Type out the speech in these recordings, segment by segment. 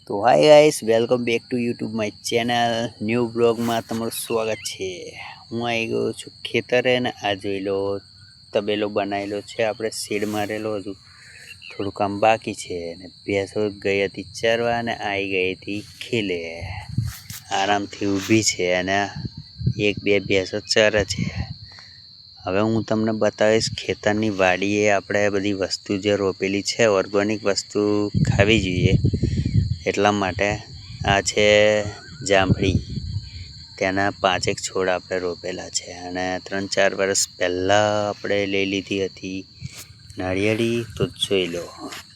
તો hi guys, welcome back to YouTube my channel. New બ્લોગમાં તમારું સ્વાગત છે. હું આવી ગયો છું ખેતરે ને આ જોઈ લો તબેલો બનાવેલો છે. આપણે સીડ મારેલો હતું, થોડું કામ બાકી છે. અને ભેંસો ગઈ હતી ચરવા અને આવી ગઈ હતી ખીલે. આરામથી ઊભી છે અને એક બે ભેંસો ચરે છે. હવે હું તમને બતાવીશ ખેતરની વાડીએ આપણે બધી વસ્તુ જે રોપેલી છે, ઓર્ગોનિક વસ્તુ ખાવી જોઈએ એટલા માટે. આ છે જામફળી, તેના 5 છોડ આપણે રોપેલા છે. અને 3-4 વર્ષ પહેલાં આપણે લઈ લીધી હતી નાળિયેરી. તો જોઈ લો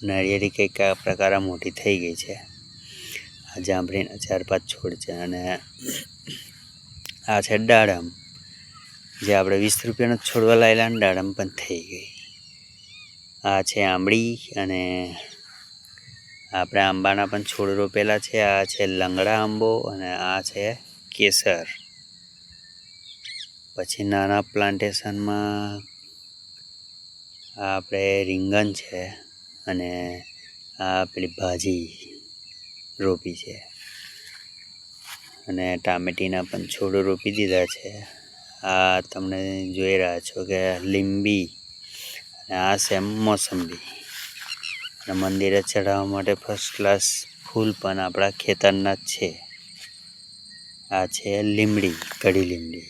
નાળિયેરી કંઈક આ પ્રકારે મોટી થઈ ગઈ છે. આ જામફળીના 4-5 છોડ છે. અને આ છે દાડમ, જે આપણે 20 રૂપિયાનો છોડવા લાવેલા ને દાડમ પણ થઈ ગઈ. આ છે આંબળી, અને આપણે આંબાના પણ છોડ રોપેલા છે. આ છે લંગડા આંબો અને આ છે કેસર. પછી નાના પ્લાન્ટેશનમાં આપણે રીંગણ છે અને આ પેલી ભાજી રોપી છે. અને ટામેટીના પણ છોડ રોપી દીધા છે. આ તમને જોઈ રહ્યા છો કે લીંબી, અને આ છે મોસંબી. અને મંદિરે ચડાવવા માટે ફર્સ્ટ ક્લાસ ફૂલ પણ આપણા ખેતરના જ છે. આ છે લીમડી, કઢી લીમડી.